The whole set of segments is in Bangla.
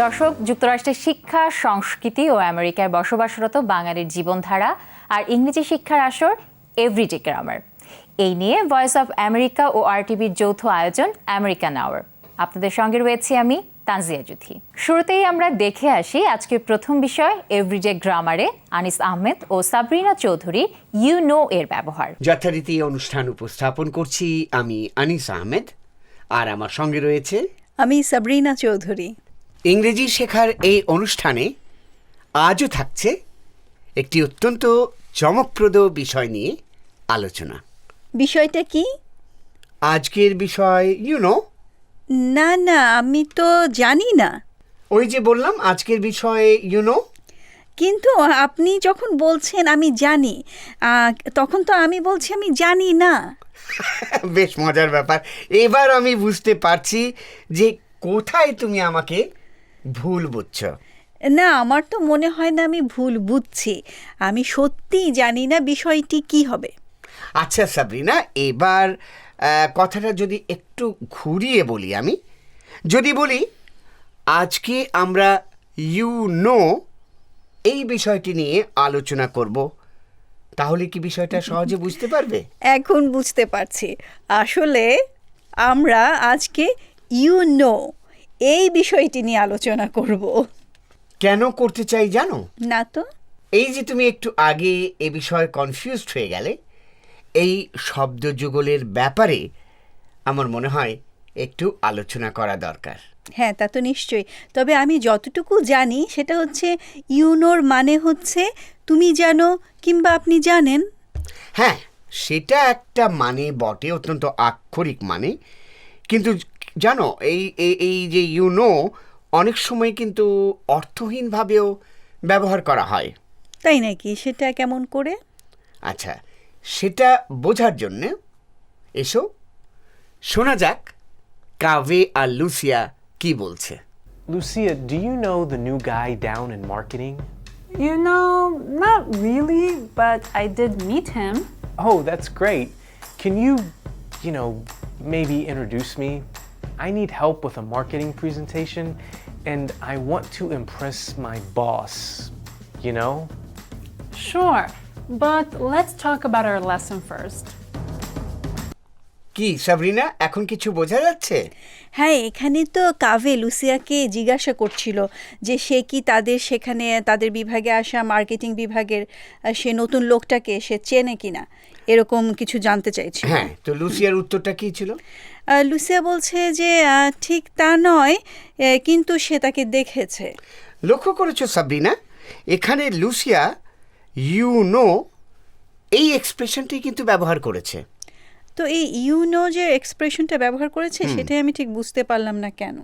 দর্শক, যুক্তরাষ্ট্রের শিক্ষা, সংস্কৃতি ও আমেরিকায় বসবাসরত বাঙালির জীবনধারা আর ইংরেজি শিক্ষার আসর এভরিডে গ্রামার, এই নিয়ে ভয়েস অফ আমেরিকা ও আরটিভির যৌথ আয়োজন আমেরিকান আওয়ার। আপনাদের সঙ্গে রয়েছি আমি তানজিয়া জুথি। শুরুতেই আমরা দেখে আসি আজকের প্রথম বিষয় এভরিডে গ্রামারে আনিস আহমেদ ও সাবরিনা চৌধুরীর ইউ নো এর ব্যবহার। যথারীতি অনুষ্ঠান উপস্থাপন করছি আমি আনিস আহমেদ, আর আমার সঙ্গে রয়েছে আমি সাবরিনা চৌধুরী। ইংরেজি শেখার এই অনুষ্ঠানে আজও থাকছে একটি অত্যন্ত চমকপ্রদ বিষয় নিয়ে আলোচনা। বিষয়টা কি? আজকের বিষয় ইউনো। না না, আমি তো জানি না। ওই যে বললাম আজকের বিষয় ইউনো। কিন্তু আপনি যখন বলছেন আমি জানি, তখন তো আমি বলছি আমি জানি না। বেশ মজার ব্যাপার। এবার আমি বুঝতে পারছি যে কোথায় তুমি আমাকে ভুল বুঝছো। না, আমার তো মনে হয় না আমি ভুল বুঝছি। আমি সত্যিই জানি না বিষয়টি কি হবে। আচ্ছা সাবরিনা, এবার কথাটা যদি একটু ঘুরিয়ে বলি, আমি যদি বলি আজকে আমরা ইউ নো এই বিষয়টি নিয়ে আলোচনা করব, তাহলে কি বিষয়টা সহজে বুঝতে পারবে? এখন বুঝতে পারছি। আসলে আমরা আজকে ইউ নো এই বিষয়টি নিয়ে আলোচনা করব। কেন করতে চাই জানো? না তো। এই যে তুমি একটু আগে এ বিষয়ে কনফিউজড হয়ে গেলে, এই শব্দযুগলের ব্যাপারে আমার মনে হয় একটু আলোচনা করা দরকার। হ্যাঁ, তা তো নিশ্চয়ই। তবে আমি যতটুকু জানি সেটা হচ্ছে ইউনোর মানে হচ্ছে তুমি জানো কিংবা আপনি জানেন। হ্যাঁ, সেটা একটা মানে বটে, অত্যন্ত আক্ষরিক মানে। কিন্তু জানো, এই এই যে ইউনো অনেক সময় কিন্তু অর্থহীনভাবেও ব্যবহার করা হয়। তাই নাকি? সেটা কেমন করে? আচ্ছা, সেটা বোঝার জন্যে এসো শোনা যাক কাভে আর লুসিয়া কি বলছে। Lucia, do you know the new guy down in marketing? You know, not really, but I did meet him. Oh, that's great. Can you know, maybe introduce me? I need help with a marketing presentation, and I want to impress my boss, you know? Sure, but let's talk about our lesson first. কি সাবরিনা, এখন কিছু বোঝা যাচ্ছে? হ্যাঁ, এখানে তো কাভে লুসিয়াকে জিজ্ঞাসা করছিল যে সে কি তাদের সেখানে তাদের বিভাগে আসা মার্কেটিং বিভাগের সে নতুন লোকটাকে সে চেনে কিনা, এরকম কিছু জানতে চাইছিল। হ্যাঁ, তো লুসিয়ার উত্তরটা কি ছিল? লুসিয়া বলছে যে ঠিক তা নয়, কিন্তু সে তাকে দেখেছে। লক্ষ্য করেছো সাবরিনা, এখানে লুসিয়া ইউ নো এই এক্সপ্রেশনটি কিন্তু ব্যবহার করেছে। তো এই ইউ নো যে এক্সপ্রেশনটা ব্যবহার করেছে সেটাই আমি ঠিক বুঝতে পারলাম না কেন।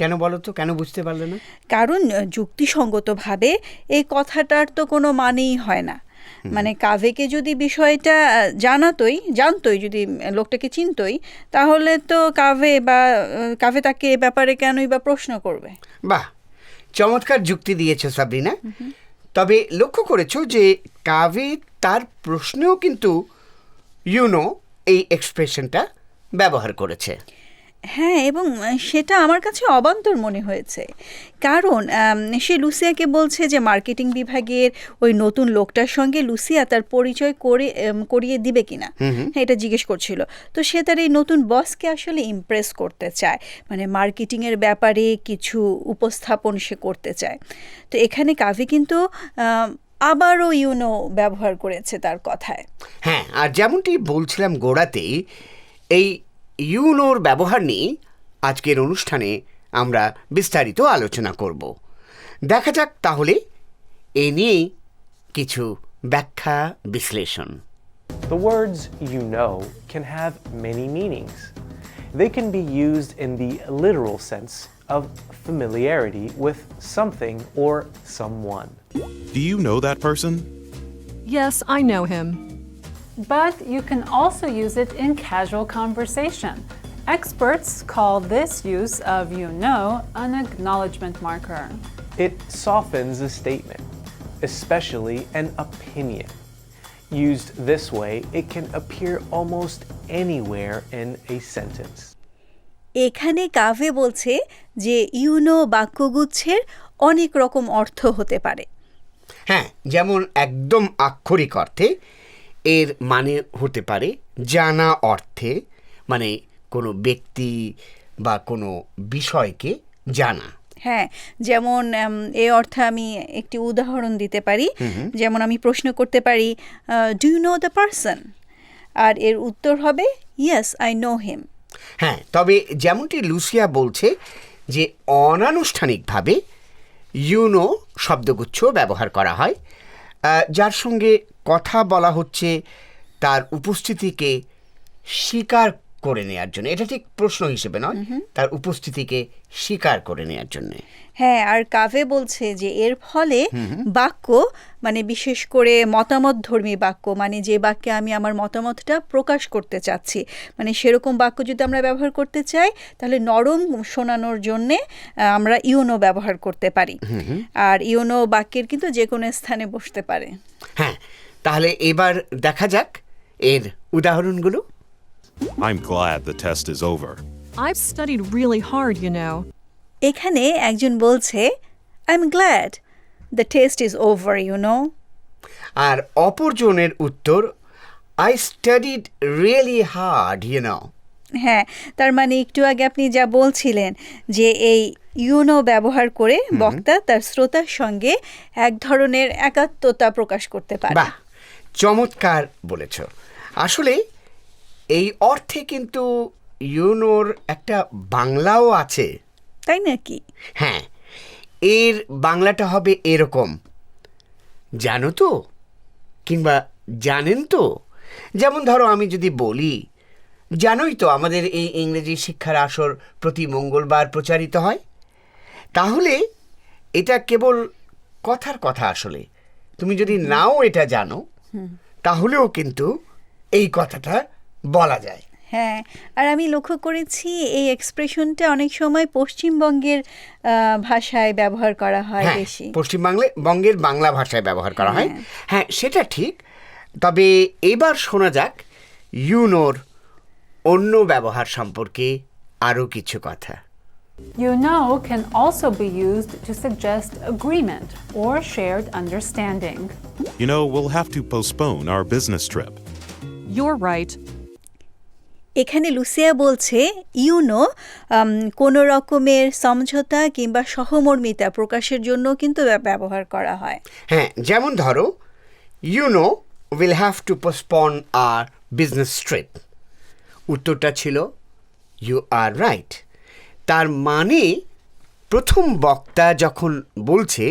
কেন বলো তো, কেন বুঝতে পারলে না? কারণ যুক্তিসঙ্গতভাবে এই কথাটার তো কোনো মানেই হয় না। মানে কাভেকে যদি বিষয়টা জানতোই, যদি লোকটাকে চিনতোই, তাহলে তো কাভে তাকে এ ব্যাপারে কেনই বা প্রশ্ন করবে। বাহ, চমৎকার যুক্তি দিয়েছো সাবরিনা। তবে লক্ষ্য করেছো যে কাভে তার প্রশ্নেও কিন্তু ইউনো এই এক্সপ্রেশনটা ব্যবহার করেছে। হ্যাঁ, এবং সেটা আমার কাছে অবান্তর মনে হয়েছে। কারণ সে লুসিয়াকে বলছে যে মার্কেটিং বিভাগের ওই নতুন লোকটার সঙ্গে লুসিয়া তার পরিচয় করিয়ে দিবে কিনা, হ্যাঁ, এটা জিজ্ঞেস করছিল। তো সে তার এই নতুন বসকে আসলে ইমপ্রেস করতে চায়, মানে মার্কেটিংয়ের ব্যাপারে কিছু উপস্থাপন সে করতে চায়। তো এখানে কাভি কিন্তু আবারও ইউনো ব্যবহার করেছে তার কথায়। হ্যাঁ, আর যেমনটি বলছিলাম গোড়াতেই, এই ইউনোর ব্যবহার নিয়ে আজকের অনুষ্ঠানে আমরা বিস্তারিত আলোচনা করব। দেখা যাক তাহলে এ নিয়ে কিছু ব্যাখ্যা বিশ্লেষণ। The words you know can have many meanings. They can be used in the literal sense of familiarity with something or someone. Do you know that person? Yes, I know him. But you can also use it in casual conversation Experts call this use of you know an acknowledgement marker. It softens a statement, especially an opinion. Used this way, it can appear almost anywhere in a sentence. এখানে কাভে বলছে যে ইউনো বাক্যগুচ্ছের অনেক রকম অর্থ হতে পারে। হ্যাঁ, যেমন একদম আক্ষরিক অর্থে এর মানে হতে পারে জানা অর্থে, মানে কোনো ব্যক্তি বা কোনো বিষয়কে জানা। হ্যাঁ, যেমন এই অর্থে আমি একটি উদাহরণ দিতে পারি। যেমন আমি প্রশ্ন করতে পারি, do you know the person? আর এর উত্তর হবে ইয়েস, আই নো হিম। হ্যাঁ, তবে যেমনটি লুসিয়া বলছে যে অনানুষ্ঠানিকভাবে ইউনো শব্দগুচ্ছ ব্যবহার করা হয়, যার সঙ্গে কথা বলা হচ্ছে তার উপস্থিতিকে স্বীকার করে নেওয়ার জন্য। এটা ঠিক প্রশ্ন হিসেবে নয়, তার উপস্থিতিকে স্বীকার করে নেওয়ার জন্য। হ্যাঁ, আর কাভে বলছে যে এর ফলে বাক্য, মানে বিশেষ করে মতামতধর্মী বাক্য, মানে যে বাক্যে আমি আমার মতামতটা প্রকাশ করতে চাচ্ছি, মানে সেরকম বাক্য যদি আমরা ব্যবহার করতে চাই তাহলে নরম শোনানোর জন্যে আমরা ইউনো ব্যবহার করতে পারি। আর ইউনো বাক্যের কিন্তু যে কোনো স্থানে বসতে পারে। হ্যাঁ, তাহলে এবার দেখা যাক এর উদাহরণগুলো। I'm glad the test is over. I've studied really hard, you know. এখানে একজন বলছে, I am glad the test is over, you know. আর অপরজনের উত্তর, I studied really hard, you know. হ্যাঁ, তার মানে একটু আগে আপনি যা বলছিলেন যে এই ইউনো ব্যবহার করে বক্তা তার শ্রোতার সঙ্গে এক ধরনের একাত্মতা প্রকাশ করতে পারে। বাহ, চমৎকার বলেছ। আসলে এই অর্থে কিন্তু ইউনোর একটা বাংলাও আছে, তাই নাকি? হ্যাঁ, এর বাংলাটা হবে এরকম, জানো তো, কিংবা জানেন তো। যেমন ধরো আমি যদি বলি, জানোই তো আমাদের এই ইংরেজি শিক্ষার আসর প্রতি মঙ্গলবার প্রচারিত হয়, তাহলে এটা কেবল কথার কথা। আসলে তুমি যদি নাও এটা জানো তাহলেও কিন্তু এই কথাটা বলা যায়। হ্যাঁ, আর আমি লক্ষ্য করেছি এই এক্সপ্রেশনটা অনেক সময় পশ্চিমবঙ্গের ভাষায় ব্যবহার করা হয় হ্যাঁ, বেশি। বঙ্গের বাংলা ভাষায় ব্যবহার করা হয়। হ্যাঁ, সেটা ঠিক। তবে এবার শোনা যাক ইউনোর অন্য ব্যবহার সম্পর্কে আরও কিছু কথা। You know can also be used to suggest agreement or shared understanding. You know, we'll have to postpone our business trip. You're right. এখানে লুসিয়া বলছে ইউনো কোনো রকমের সমঝোতা কিংবা সহমর্মিতা প্রকাশের জন্য কিন্তু ব্যবহার করা হয়। হ্যাঁ, যেমন ধরো, you know will have to postpone our business trip. উত্তরটা ছিল ইউ আর রাইট। তার মানে প্রথম বক্তা যখন বলছে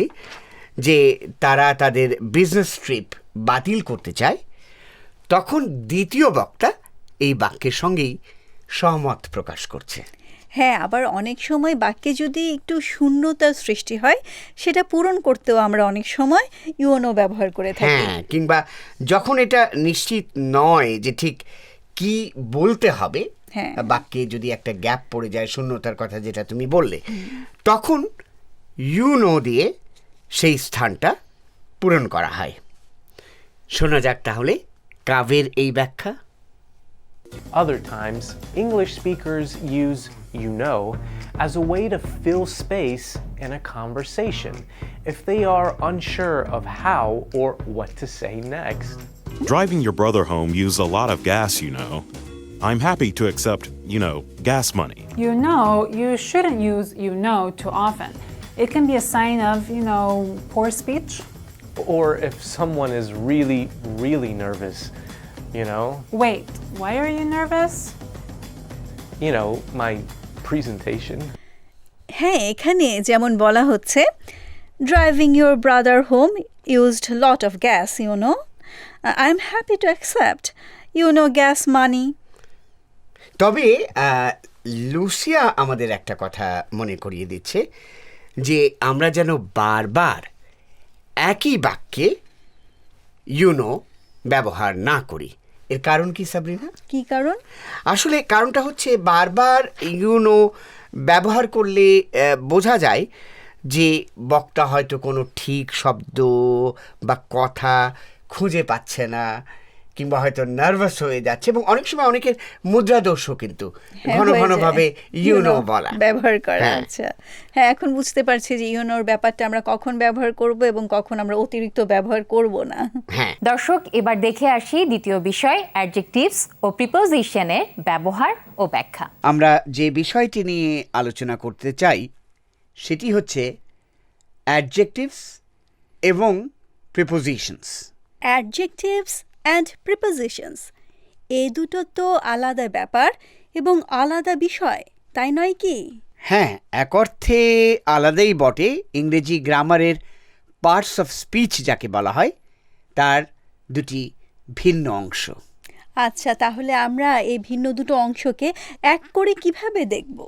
যে তারা তাদের বিজনেস ট্রিপ বাতিল করতে চায়, তখন দ্বিতীয় বক্তা এই বাক্যের সঙ্গেই সহমত প্রকাশ করছে। হ্যাঁ, আবার অনেক সময় বাক্যে যদি একটু শূন্যতার সৃষ্টি হয়, সেটা পূরণ করতেও আমরা অনেক সময় ইউনো ব্যবহার করে থাকি। হ্যাঁ, কিংবা যখন এটা নিশ্চিত নয় যে ঠিক কি বলতে হবে, হ্যাঁ, বাক্যে যদি একটা গ্যাপ পড়ে যায়, শূন্যতার কথা যেটা তুমি বললে, তখন ইউনো দিয়ে সেই স্থানটা পূরণ করা হয়। শোনা যাক তাহলে কাভের এই ব্যাখ্যা। Other times, English speakers use you know as a way to fill space in a conversation if they are unsure of how or what to say next. Driving your brother home used a lot of gas, you know. I'm happy to accept, you know, gas money. You know you shouldn't use you know too often. It can be a sign of, poor speech. Or if someone is really, really nervous, Wait, why are you nervous? My presentation. হ্যাঁ, এখানে যেমন বলা হচ্ছে, driving your brother home used lot of gas, I am happy to accept gas money. তবে লুসিয়া আমাদের একটা কথা মনে করিয়ে দিচ্ছে যে আমরা যেন বারবার একই বাক্যে ইউনো ব্যবহার না করি, এর কারণ কি সাবরিনা? কি কারণ? আসলে কারণটা হচ্ছে বারবার ইউনো ব্যবহার করলে বোঝা যায় যে বক্তা হয়তো কোনো ঠিক শব্দ বা কথা খুঁজে পাচ্ছে না, কিংবা হয়তো নার্ভাস হয়ে যাচ্ছে, এবং অনেক সময় অনেকের মুদ্রা দোষও কিন্তু ঘন হয়ে ঘন যায়। ভাবে ইউনো বলা ব্যবহার করা। হ্যাঁ। আচ্ছা, হ্যাঁ, এখন বুঝতে পারছি যে ইউনোর ব্যাপারটা আমরা কখন ব্যবহার করব এবং কখন আমরা অতিরিক্ত ব্যবহার করব না। হ্যাঁ, দর্শক, এবার দেখে আসি দ্বিতীয় বিষয়, অ্যাডজেক্টিভস ও প্রিপোজিশনের ব্যবহার ও ব্যাখ্যা। আমরা যে বিষয়টি নিয়ে আলোচনা করতে চাই সেটি হচ্ছে অ্যাডজেক্টিভস এবং প্রিপোজিশনস। অ্যাডজেক্টিভস অ্যান্ড প্রিপোজিশনস, এই দুটো তো আলাদা ব্যাপার এবং আলাদা বিষয়, তাই নয় কি? হ্যাঁ, এক অর্থে আলাদাই বটে। ইংরেজি গ্রামারের পার্টস অফ স্পিচ যাকে বলা হয় তার দুটি ভিন্ন অংশ। আচ্ছা, তাহলে আমরা এই ভিন্ন দুটো অংশকে এক করে কিভাবে দেখব?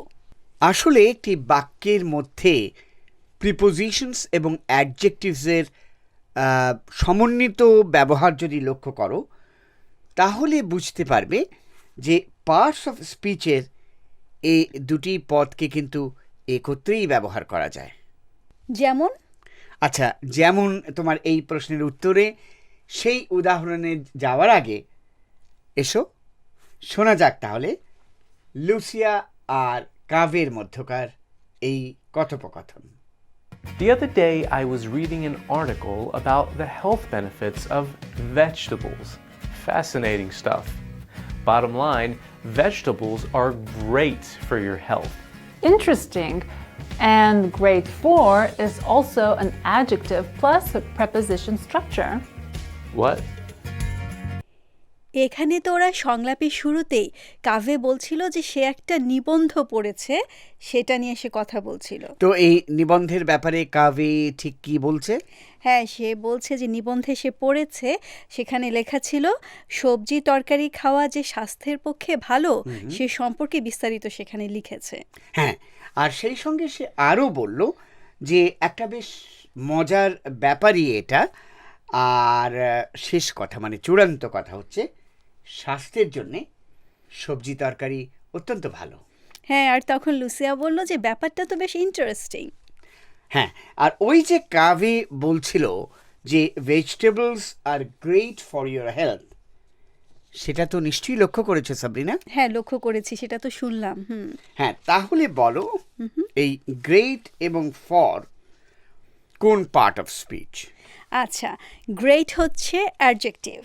আসলে একটি বাক্যের মধ্যে প্রিপোজিশনস এবং অ্যাডজেক্টিভসের সমন্বিত ব্যবহার যদি লক্ষ্য করো তাহলে বুঝতে পারবে যে পার্টস অফ স্পিচের এই দুটি পদকে কিন্তু একত্রেই ব্যবহার করা যায়। যেমন? আচ্ছা, যেমন তোমার এই প্রশ্নের উত্তরে সেই উদাহরণে যাওয়ার আগে এসো শোনা যাক তাহলে লুসিয়া আর কাভের মধ্যকার এই কথোপকথন। The other day, I was reading an article about the health benefits of vegetables. Fascinating stuff. Bottom line, vegetables are great for your health. Interesting. And grade 4 is also an adjective plus a preposition structure. What? এখানে তো ওরা সংলাপের শুরুতেই কাভে বলছিল যে সে একটা নিবন্ধ পড়েছে, সেটা নিয়ে সে কথা বলছিল। তো এই নিবন্ধের ব্যাপারে কাভে ঠিক কি বলছে? হ্যাঁ, সে বলছে যে নিবন্ধে সে পড়েছে, সেখানে লেখা ছিল সবজি তরকারি খাওয়া যে স্বাস্থ্যের পক্ষে ভালো সে সম্পর্কে বিস্তারিত সেখানে লিখেছে। হ্যাঁ, আর সেই সঙ্গে সে আরও বলল যে একটা বেশ মজার ব্যাপারই এটা। আর শেষ কথা মানে চূড়ান্ত কথা হচ্ছে স্বাস্থ্যের জন্যে সবজি তরকারি অত্যন্ত ভালো। হ্যাঁ, আর তখন লুসিয়া বলল যে ব্যাপারটা তো বেশ ইন্টারেস্টিং। হ্যাঁ, আর ওই যে কাভে বলছিল যে vegetables are great for your health, সেটা তো নিশ্চয়ই লক্ষ্য করেছো সাবরিনা? হ্যাঁ, লক্ষ্য করেছি, সেটা তো শুনলাম। হ্যাঁ, তাহলে বলো এই গ্রেট এবং ফর কোন পার্ট অফ স্পিচ? আচ্ছা, গ্রেট হচ্ছে অ্যাডজেক্টিভ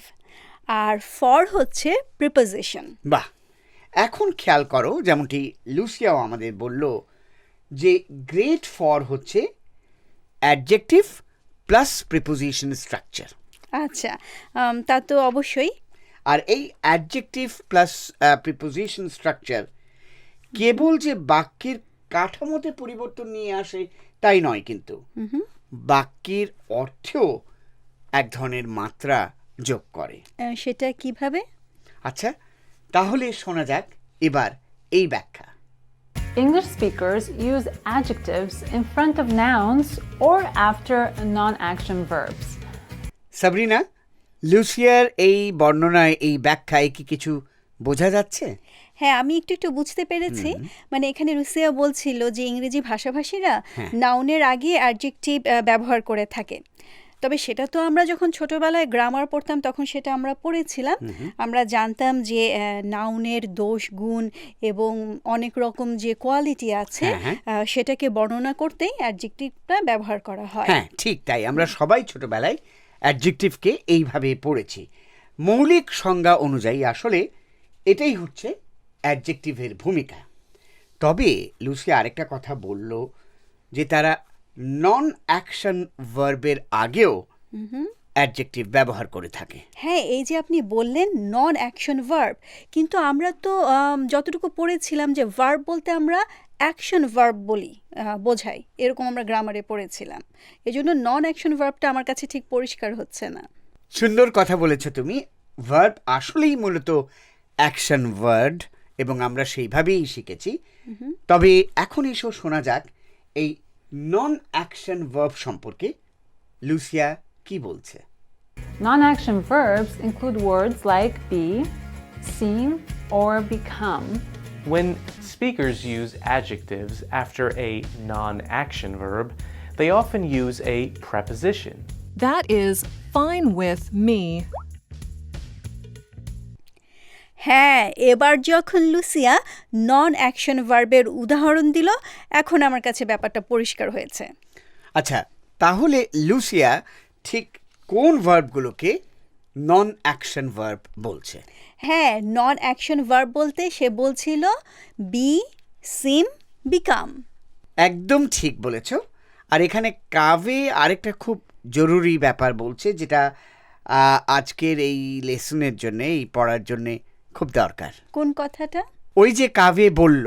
আর ফর হচ্ছে প্রিপোজিশন। বাহ, এখন খেয়াল করো যেমনটি লুসিয়াও আমাদের বলল যে গ্রেট ফর হচ্ছে অ্যাডজেক্টিভ প্লাস প্রিপোজিশন স্ট্রাকচার। আচ্ছা, তা তো অবশ্যই। আর এই অ্যাডজেক্টিভ প্লাস প্রিপোজিশন স্ট্রাকচার কেবল যে বাক্যের কাঠামোতে পরিবর্তন নিয়ে আসে তাই নয়, কিন্তু বাক্যের অর্থেও এক ধরনের মাত্রা যোগ করে। সেটা কিভাবে? আচ্ছা, তাহলে শোনা যাক এবার এই ব্যাখ্যা। English speakers use adjectives in front of nouns or after non-action verbs. Sabrina, লুসিয়ার এই বর্ণনায় এই ব্যাখ্যায় কি কিছু বোঝা যাচ্ছে? হ্যাঁ, আমি একটু একটু বুঝতে পেরেছি। মানে এখানে লুসিয়া বলছিল যে ইংরেজি ভাষাভাষীরা নাউনের আগে অ্যাডজেক্টিভ ব্যবহার করে থাকে। তবে সেটা তো আমরা যখন ছোটবেলায় গ্রামার পড়তাম তখন সেটা আমরা পড়েছিলাম। আমরা জানতাম যে নাউনের দোষ গুণ এবং অনেক রকম যে কোয়ালিটি আছে সেটাকে বর্ণনা করতেই অ্যাডজেক্টিভটা ব্যবহার করা হয়। হ্যাঁ, ঠিক তাই। আমরা সবাই ছোটবেলায় অ্যাডজেক্টিভকে এইভাবে পড়েছি। মৌলিক সংজ্ঞা অনুযায়ী আসলে এটাই হচ্ছে অ্যাডজেক্টিভের ভূমিকা। তবে লুসিয়া আরেকটা কথা বলল যে তারা নন অ্যাকশন ভার্বের আগেও অ্যাডজেক্টিভ ব্যবহার করে থাকে। হ্যাঁ, এই যে আপনি বললেন নন অ্যাকশন ভার্ব, কিন্তু আমরা তো যতটুকু পড়েছিলাম যে ভার্ব বলতে আমরা অ্যাকশন ভার্ব বলি, বোঝাই, এরকম আমরা গ্রামারে পড়েছিলাম। এজন্য নন অ্যাকশন ভার্বটা আমার কাছে ঠিক পরিষ্কার হচ্ছে না। সুন্দর কথা বলেছো তুমি। ভার্ব আসলেই মূলত অ্যাকশন ওয়ার্ড এবং আমরা সেইভাবেই শিখেছি। তবে এখন এসো শোনা যাক এই নন অ্যাকশন ভার্ব সম্পর্কে লুসিয়া কি বলছে। Non-action verbs include words like be, seem, or become. When speakers use adjectives after a non-action verb, they often use a preposition. That is fine with me. হ্যাঁ, এবার যখন লুসিয়া নন অ্যাকশন ভার্বের উদাহরণ দিল, এখন আমার কাছে ব্যাপারটা পরিষ্কার হয়েছে। আচ্ছা, তাহলে লুসিয়া ঠিক কোন ভার্বগুলোকে নন অ্যাকশন ভার্ব বলছে? হ্যাঁ, নন অ্যাকশন ভার্ব বলতে সে বলছিল বি, সিম, বিকাম। একদম ঠিক বলেছ। আর এখানে কাভে আরেকটা খুব জরুরি ব্যাপার বলছে, যেটা আজকের এই লেসনের জন্য, এই পড়ার জন্য খুব দরকার। কোন কথাটা? ওই যে কাভে বলল,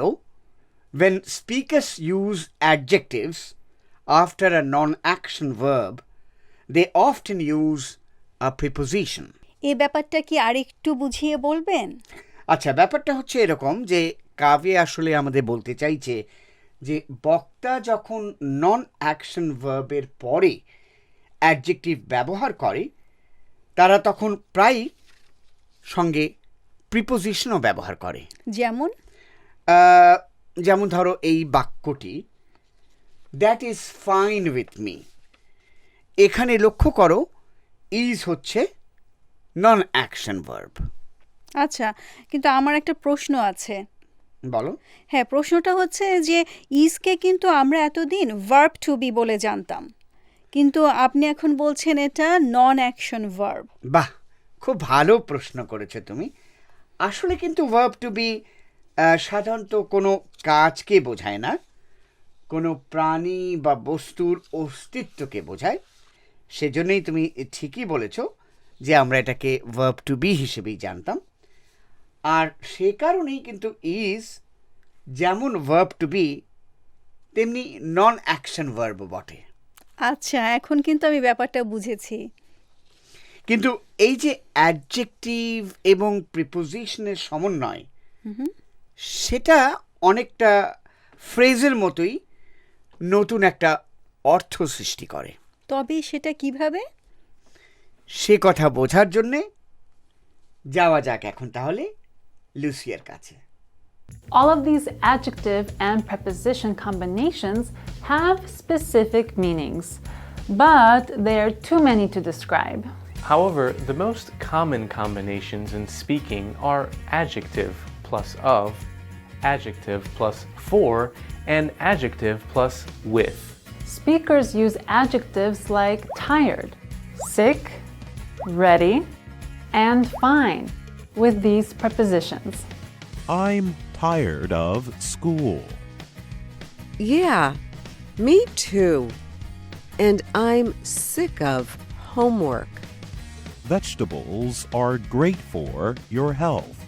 when speakers use adjectives after a non-action verb, they often use a preposition. এই ব্যাপারটা কি আরেকটু বুঝিয়ে বলবেন? আচ্ছা, ব্যাপারটা হচ্ছে এরকম যে কাভে আসলে আমাদের বলতে চাইছে যে বক্তা যখন নন অ্যাকশন ভার্বের পরে অ্যাডজেক্টিভ ব্যবহার করে, তারা তখন প্রায় সঙ্গে প্রিপোজিশনও ব্যবহার করে। যেমন? যেমন ধরো এই বাক্যটি, that is fine with me. এখানে লক্ষ্য করো, ইজ হচ্ছে নন অ্যাকশন ভার্ব। আচ্ছা, কিন্তু আমার একটা প্রশ্ন আছে। বলো। হ্যাঁ, প্রশ্নটা হচ্ছে যে ইজকে কিন্তু আমরা এতদিন ভার্ব টু বি বলে জানতাম, কিন্তু আপনি এখন বলছেন এটা নন অ্যাকশন ভার্ব। বাহ, খুব ভালো প্রশ্ন করেছো তুমি। আসলে কিন্তু ভার্ব টু বি সাধারণত কোনো কাজকে বোঝায় না, কোনো প্রাণী বা বস্তুর অস্তিত্বকে বোঝায়। সেজন্যই তুমি ঠিকই বলেছো যে আমরা এটাকে ভার্ব টু বি হিসেবেই জানতাম। আর সে কারণেই কিন্তু ইজ যেমন ভার্ব টু বি, তেমনি নন অ্যাকশন ভার্ব বটে। আচ্ছা, এখন কিন্তু আমি ব্যাপারটা বুঝেছি। কিন্তু এই যে অ্যাডজেক্টিভ এবং প্রিপোজিশনের সমন্বয়, সেটা অনেকটা ফ্রেজের মতোই নতুন একটা অর্থ সৃষ্টি করে। তবে সেটা কিভাবে? সে কথা বোঝার জন্যে যাওয়া যাক এখন তাহলে লুসিয়ার কাছে। All of these adjective and preposition combinations have specific meanings, but there are too many to describe. However, the most common combinations in speaking are adjective plus of, adjective plus for, and adjective plus with. Speakers use adjectives like tired, sick, ready, and fine with these prepositions. I'm tired of school. Yeah, me too. And I'm sick of homework. Vegetables are great for your health.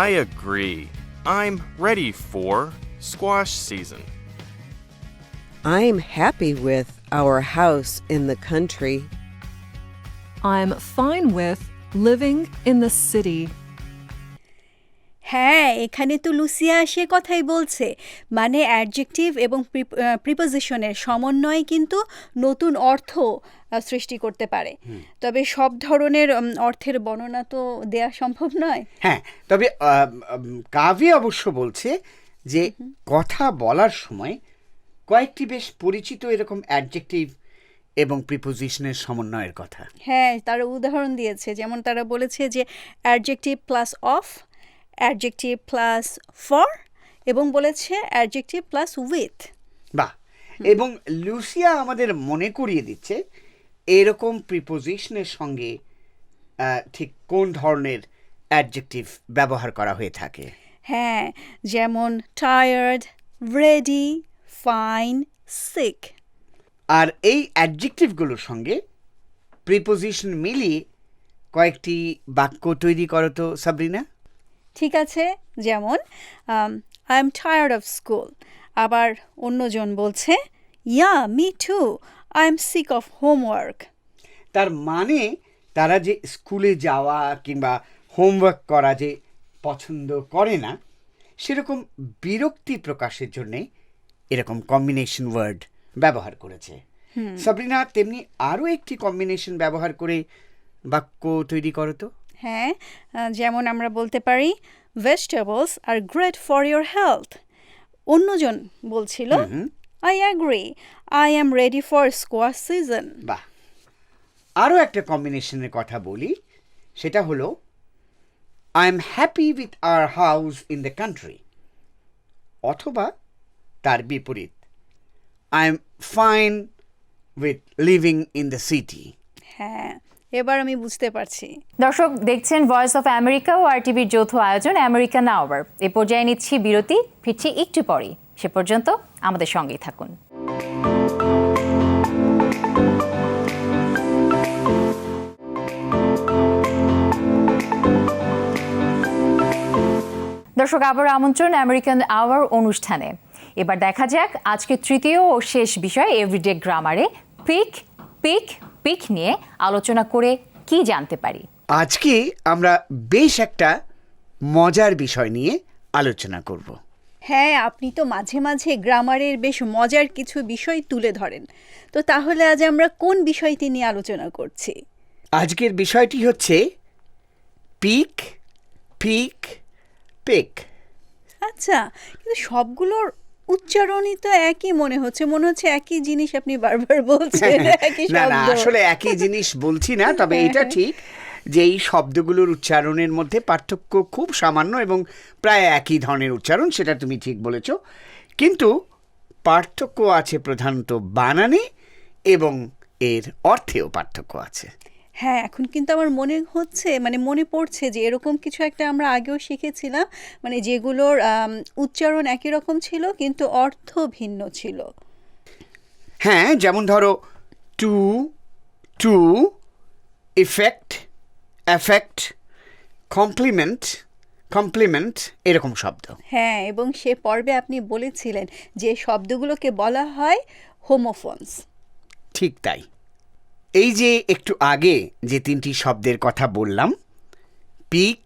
I agree. I'm ready for squash season. I'm happy with our house in the country. I'm fine with living in the city. হ্যাঁ, এখানে তো লুসিয়া সে কথাই বলছে, মানে অ্যাডজেক্টিভ এবং প্রিপোজিশনের সমন্বয়ে কিন্তু নতুন অর্থ সৃষ্টি করতে পারে। তবে সব ধরনের অর্থের বর্ণনা তো দেয়া সম্ভব নয়। হ্যাঁ, তবে কাভি অবশ্য বলছে যে কথা বলার সময় কয়েকটি বেশ পরিচিত এরকম অ্যাডজেক্টিভ এবং প্রিপোজিশনের সমন্বয়ের কথা। হ্যাঁ, তারা উদাহরণ দিয়েছে, যেমন তারা বলেছে যে adjective plus of, adjective plus for, এবং বলেছে অ্যাডজেক্টিভ প্লাস উইথ। বাহ, এবং লুসিয়া আমাদের মনে করিয়ে দিচ্ছে এরকম প্রিপোজিশনের সঙ্গে ঠিক কোন ধরনের অ্যাডজেক্টিভ ব্যবহার করা হয়ে থাকে। হ্যাঁ, যেমন টায়ার্ড, রেডি, ফাইন, সিক। আর এই অ্যাডজেক্টিভগুলোর সঙ্গে প্রিপোজিশন মিলিয়ে কয়েকটি বাক্য তৈরি করো তো সাবরিনা। ঠিক আছে, যেমন I am tired of school, আবার অন্যজন বলছে yeah me too, I am sick of homework. তার মানে তারা যে স্কুলে যাওয়া কিংবা হোমওয়ার্ক করা যে পছন্দ করে না, সেরকম বিরক্তি প্রকাশের জন্যে এরকম কম্বিনেশন ওয়ার্ড ব্যবহার করেছে। সাবরিনা, তেমনি আরও একটি কম্বিনেশন ব্যবহার করে বাক্য তৈরি করো তো। হ্যাঁ, যেমন আমরা বলতে পারি vegetables are great for your health. অন্যজন বলছিল I agree, I am ready for squash season. বাহ, আরও একটা কম্বিনেশনের কথা বলি, সেটা হলো I am happy with our house in the country, অথবা তার বিপরীত I am fine with living in the city. হ্যাঁ, এবার আমি বুঝতে পারছি। দর্শক দেখছেন ভয়েস অফ আমেরিকা ও আরটিভির যৌথ আয়োজন আমেরিকান আওয়ার। এ পর্যায়ে নিচ্ছি বিরতি, ফিরছি একটু পরেই। সে পর্যন্ত আমাদের সঙ্গেই থাকুন। দর্শক আবার আমন্ত্রণ আমেরিকান আওয়ার অনুষ্ঠানে। এবার দেখা যাক আজকে তৃতীয় ও শেষ বিষয় এভরিডে গ্রামারে পিক পিক পিক নিয়ে আলোচনা করে কি জানতে পারি। আজকে আমরা বেশ একটা মজার বিষয় নিয়ে আলোচনা করব। হ্যাঁ, আপনি তো মাঝে মাঝে গ্রামারের বেশ মজার কিছু বিষয় তুলে ধরেন। তো তাহলে আজ আমরা কোন বিষয়টি নিয়ে আলোচনা করছি? আজকের বিষয়টি হচ্ছে পিক পিক পিক। আচ্ছা, কিন্তু সবগুলোর উচ্চারণই তো একই মনে হচ্ছে একই জিনিস আপনি বারবার বলছেন, একই না না, শব্দ। আসলে একই জিনিস বলছি না, তবে এটা ঠিক যে এই শব্দগুলোর উচ্চারণের মধ্যে পার্থক্য খুব সামান্য এবং প্রায় একই ধরনের উচ্চারণ, সেটা তুমি ঠিক বলেছ। কিন্তু পার্থক্য আছে প্রধানত বানানে এবং এর অর্থেও পার্থক্য আছে। হ্যাঁ, এখন কিন্তু আমার মনে পড়ছে যে এরকম কিছু একটা আমরা আগেও শিখেছিলাম, যেগুলোর উচ্চারণ একই রকম ছিল কিন্তু অর্থ ভিন্ন ছিল। হ্যাঁ, যেমন ধরো to too, affect effect, complement compliment, এরকম শব্দ। হ্যাঁ, এবং সে পর্বে আপনি বলেছিলেন যে শব্দগুলোকে বলা হয় হোমোফোনস। ঠিক তাই। এই যে একটু আগে যে তিনটি শব্দের কথা বললাম, পিক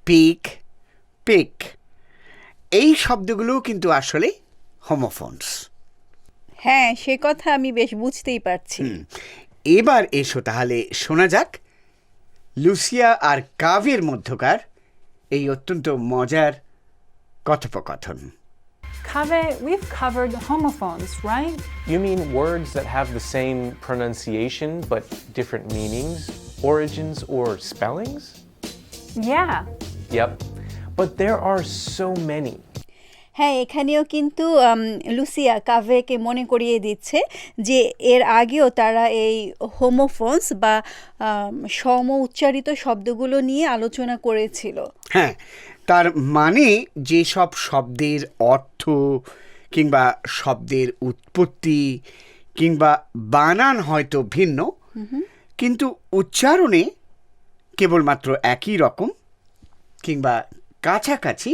পিক পিক, এই শব্দগুলো কিন্তু আসলে হোমোফোনস। হ্যাঁ, সে কথা আমি বেশ বুঝতেই পারছি। এবার এসো তাহলে শোনা যাক লুসিয়া আর কাভের মধ্যকার এই অত্যন্ত মজার কথোপকথন। Kaveh, we've covered homophones, right? You mean words that have the same pronunciation but different meanings, origins, or spellings? Yeah. Yep. But there are so many. হ্যাঁ, এখানেও কিন্তু লুসিয়া কাভেকে মনে করিয়ে দিচ্ছে যে এর আগেও তারা এই হোমোফোনস বা সম উচ্চারিত শব্দগুলো নিয়ে আলোচনা করেছিল। হ্যাঁ, তার মানে যেসব শব্দের অর্থ কিংবা শব্দের উৎপত্তি কিংবা বানান হয়তো ভিন্ন, কিন্তু উচ্চারণে কেবলমাত্র একই রকম কিংবা কাছাকাছি,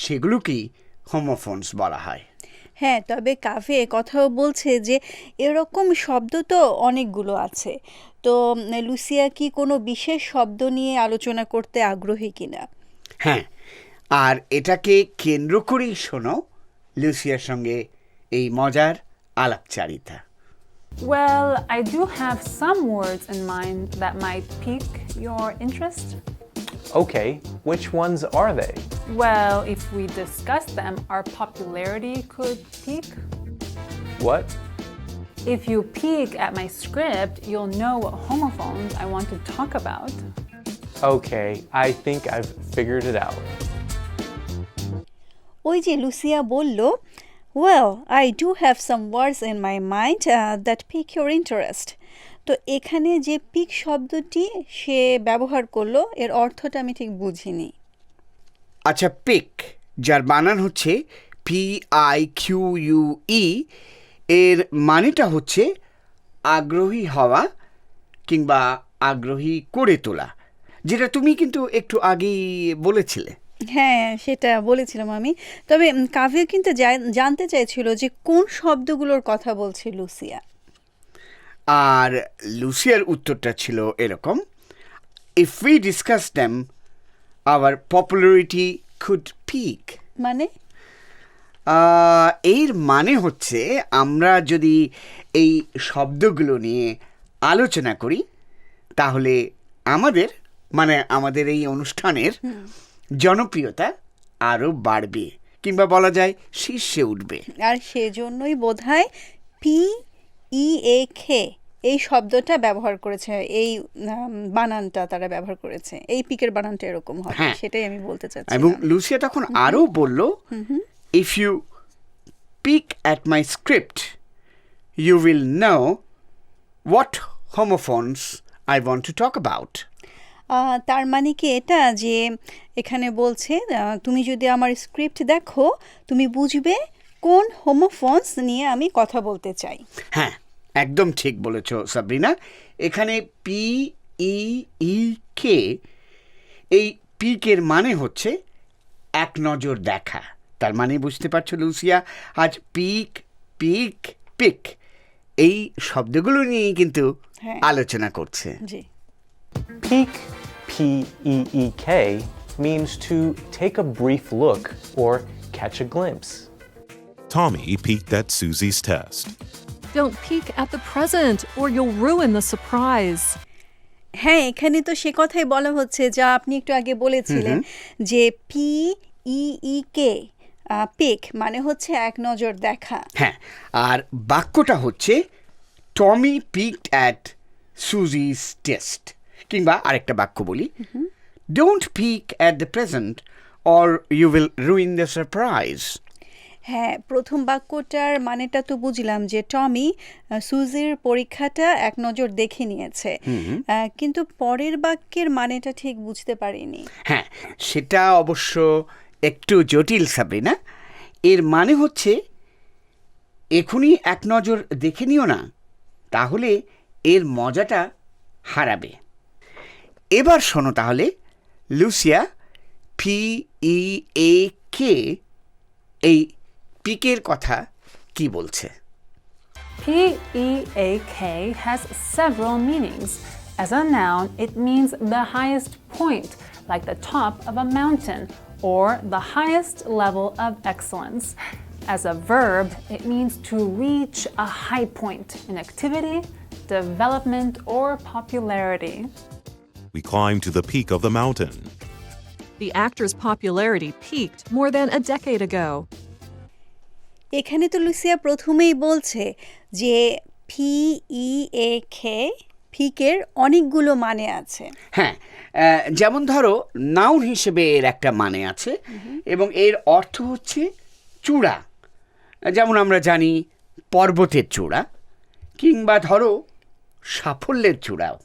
সেগুলোকেই হোমোফোনস বলা হয়। হ্যাঁ, তবে কাভে কথাও বলছে যে এরকম শব্দ তো অনেকগুলো আছে। তো লুসিয়া কি কোনো বিশেষ শব্দ নিয়ে আলোচনা করতে আগ্রহী কিনা? হ্যাঁ, আর এটাকে কেন্দ্র করেই শোনো লুসিয়ার সঙ্গে এই মজার আলাপচারিতা। Well, I do have some words in mind that might pique your interest. Okay, which ones are they? Well, if we discuss them, our popularity could peak. What? If you peek at my script, you'll know what homophones I want to talk about. Okay, I think I've figured it out. ওই যে লুসিয়া বলল, well, I do have some words in my mind that pique your interest. তো এখানে যে পিক শব্দটি সে ব্যবহার করলো, এর অর্থটা আমি ঠিক বুঝিনি। আচ্ছা, পিক যার বানান হচ্ছে PIQUE, এর মানেটা হচ্ছে আগ্রহী হওয়া কিংবা আগ্রহী করে তোলা, যেটা তুমি কিন্তু একটু আগেই বলেছিলে। হ্যাঁ, সেটা বলেছিলাম আমি। তবে কাভ্য কিন্তু জানতে চাইছিল যে কোন শব্দগুলোর কথা বলছে লুসিয়া। আর লুসিয়ার উত্তরটা ছিল এরকম, if we discuss them our popularity could peak. মানে এর মানে হচ্ছে আমরা যদি এই শব্দগুলো নিয়ে আলোচনা করি তাহলে আমাদের এই অনুষ্ঠানের জনপ্রিয়তা আরও বাড়বে কিংবা বলা যায় শীর্ষে উঠবে। আর সেজন্যই বোধহয় PEAK এই শব্দটা ব্যবহার করেছে, এই বানানটা তারা ব্যবহার করেছে, এই পিকের বানানটা এরকম হবে, হ্যাঁ। সেটাই আমি বলতে চাচ্ছি। এবং লুসিয়া তখন আরও বলল, if you peek at my script you will know what homophones I want to talk about. তার মানে কি এটা যে এখানে বলছে তুমি যদি আমার স্ক্রিপ্ট দেখো তুমি বুঝবে কোন হোমোফোনস নিয়ে আমি কথা বলতে চাই। হ্যাঁ, একদম ঠিক বলেছ সাবরিনা। এখানে PEEK, এই পিকের মানে হচ্ছে এক নজর দেখা। তার মানে বুঝতে পারছো লুসিয়া, আজ পিক পিক পিক এই শব্দগুলো নিয়েই কিন্তু আলোচনা করছে। জি। Peek, P-E-E-K, means to take a brief look or catch a glimpse. Tommy peeked at Susie's test. Don't peek at the present or you'll ruin the surprise. হ্যাঁ, এখানে তো সে কথাই বলা হচ্ছে যা আপনি একটু আগে বলেছিলেন যে PEEK পিক মানে হচ্ছে এক নজর দেখা। হ্যাঁ, আর বাক্যটা হচ্ছে Tommy peeked at Susie's test. কিংবা আরেকটা বাক্য বলি, don't peek at the present or you will ruin the surprise. হ্যাঁ, প্রথম বাক্যটার মানেটা তো বুঝলাম যে টমি সুজির পরীক্ষাটা এক নজর দেখে নিয়েছে, কিন্তু পরের বাক্যের মানেটা ঠিক বুঝতে পারিনি। হ্যাঁ, সেটা অবশ্য একটু জটিল সাবরিনা। এর মানে হচ্ছে এখনই এক নজর দেখে নিও না, তাহলে এর মজাটা হারাবে। এবার শোনো তাহলে লুসিয়া PEAK এই পিকের কথা কি বলছে। PEAK has several meanings. As a noun, it means the highest point, like the top of a mountain, or the highest level of excellence. As a verb, it means to reach a high point in activity, development, or popularity. We climbed to the peak of the mountain. The actor's popularity peaked more than a decade ago. এখানে তো লুসিয়া প্রথমেই বলছে যে PEAK পিকের অনেকগুলো মানে আছে। হ্যাঁ, যেমন ধরো নাউন হিসেবে এর একটা মানে আছে এবং এর অর্থ হচ্ছে চূড়া, যেমন আমরা জানি পর্বতের চূড়া, কিংবা ধরো সাফল্যের চূড়াও।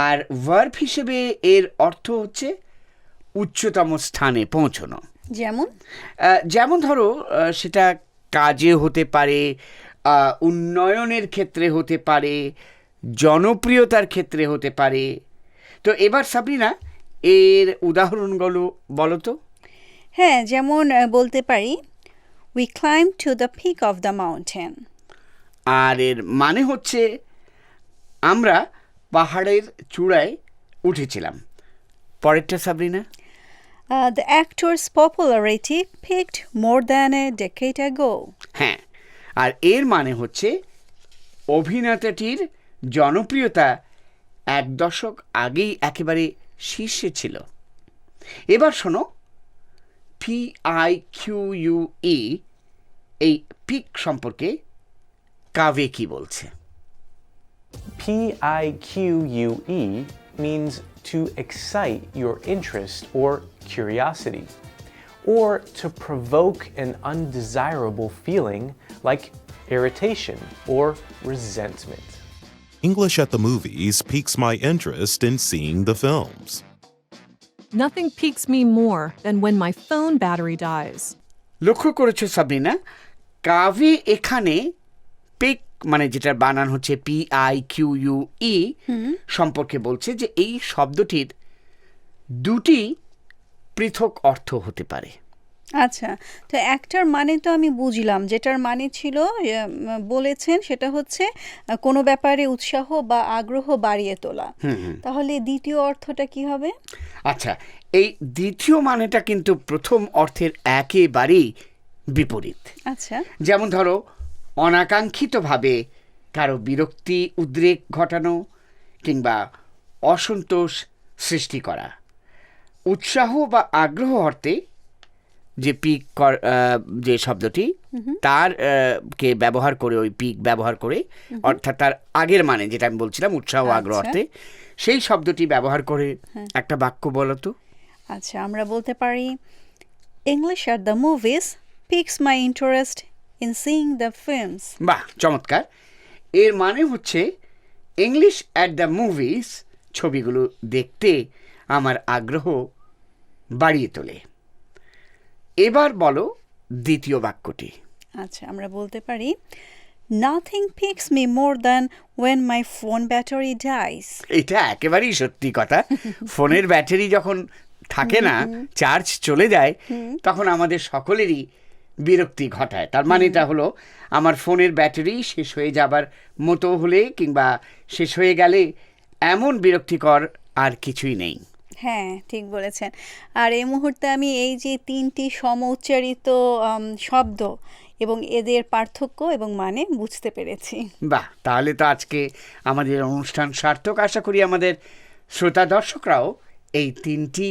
আর ভার্ব হিসেবে এর অর্থ হচ্ছে উচ্চতম স্থানে পৌঁছানো। যেমন ধরো সেটা কাজে হতে পারে, উন্নয়নের ক্ষেত্রে হতে পারে, জনপ্রিয়তার ক্ষেত্রে হতে পারে। তো এবার সাবরিনা এর উদাহরণগুলো বলো তো। হ্যাঁ, যেমন বলতে পারি we climb to the peak of the mountain. আর এর মানে হচ্ছে আমরা পাহাড়ের চূড়ায় উঠেছিলাম। পরেরটা Sabrina. The actor's popularity peaked more than a decade ago. হ্যাঁ, আর এর মানে হচ্ছে অভিনেতাটির জনপ্রিয়তা এক দশক আগেই একেবারে শীর্ষে ছিল। এবার শোনো PIQUE এই পিক সম্পর্কে কাভে কি বলছে। PIQUE means to excite your interest or curiosity, or to provoke an undesirable feeling like irritation or resentment. English at the movies piques my interest in seeing the films. Nothing piques me more than when my phone battery dies. লক্ষ্য করেছো সাবরিনা, কাভে এখানে পিক মানে যেটার বানান হচ্ছে PIQUE সম্পর্কে বলছে যে এই শব্দটির দুটি পৃথক অর্থ হতে পারে। আচ্ছা, তো একটার মানে তো আমি বুঝলাম, যেটার মানে ছিল বলেছেন সেটা হচ্ছে কোনো ব্যাপারে উৎসাহ বা আগ্রহ বাড়িয়ে তোলা। তাহলে দ্বিতীয় অর্থটা কি হবে? আচ্ছা, এই দ্বিতীয় মানেটা কিন্তু প্রথম অর্থের একেবারেই বিপরীত। আচ্ছা, যেমন ধরো অনাকাঙ্ক্ষিতভাবে কারো বিরক্তি উদ্রেক ঘটানো কিংবা অসন্তোষ সৃষ্টি করা। উৎসাহ বা আগ্রহ অর্থে যে যে শব্দটি তার কে ব্যবহার করে, ওই পিক ব্যবহার করে, অর্থাৎ তার আগের মানে যেটা আমি বলছিলাম উৎসাহ আগ্রহ আচ্ছা। অর্থে, সেই শব্দটি ব্যবহার করে একটা বাক্য বলো তো। আচ্ছা, আমরা বলতে পারি English at the movies peaks my interest in seeing the films. বাহ, চমৎকার। এর মানে হচ্ছে ইংলিশ অ্যাট দ্য মুভিজ ছবিগুলো দেখতে আমার আগ্রহ বাড়িয়ে তোলে। এবার বলো দ্বিতীয় বাক্যটি। আচ্ছা, আমরা বলতে পারি nothing picks me more than when my phone battery dies. এটা একেবারেই সত্যি কথা। ফোনের ব্যাটারি যখন থাকে না, চার্জ চলে যায়, তখন আমাদের সকলেরই বিরক্তি ঘটায়। তার মানেটা হলো আমার ফোনের ব্যাটারি শেষ হয়ে যাবার মতো হলে কিংবা শেষ হয়ে গেলে এমন বিরক্তিকর আর কিছুই নেই। হ্যাঁ, ঠিক বলেছেন। আর এই মুহূর্তে আমি এই যে 3টি সমউচ্চারিত শব্দ এবং এদের পার্থক্য এবং মানে বুঝতে পেরেছি। বাহ, তাহলে তো আজকে আমাদের অনুষ্ঠান সার্থক। আশা করি আমাদের শ্রোতা দর্শকরাও এই 3টি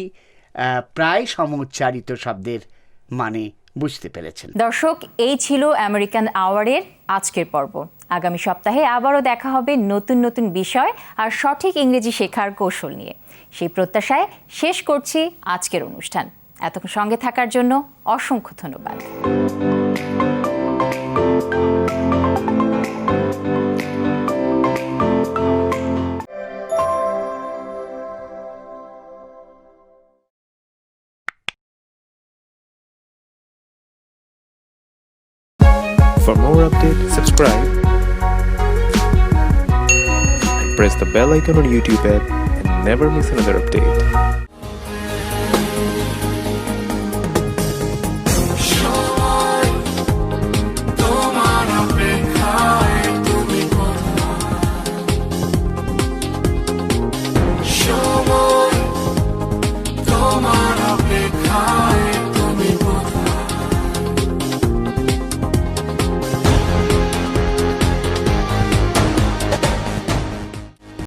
প্রায় সমউচ্চারিত শব্দের মানে বুঝতে পেরেছেন। দর্শক, এই ছিল আমেরিকান আওয়ারের আজকের পর্ব। আগামী সপ্তাহে আবারও দেখা হবে নতুন নতুন বিষয় আর সঠিক ইংরেজি শেখার কৌশল নিয়ে। সেই প্রত্যাশায় শেষ করছি আজকের অনুষ্ঠান। এতক্ষণ সঙ্গে থাকার জন্য অসংখ্য ধন্যবাদ। For more updates, subscribe and press the bell icon on YouTube app and never miss another update.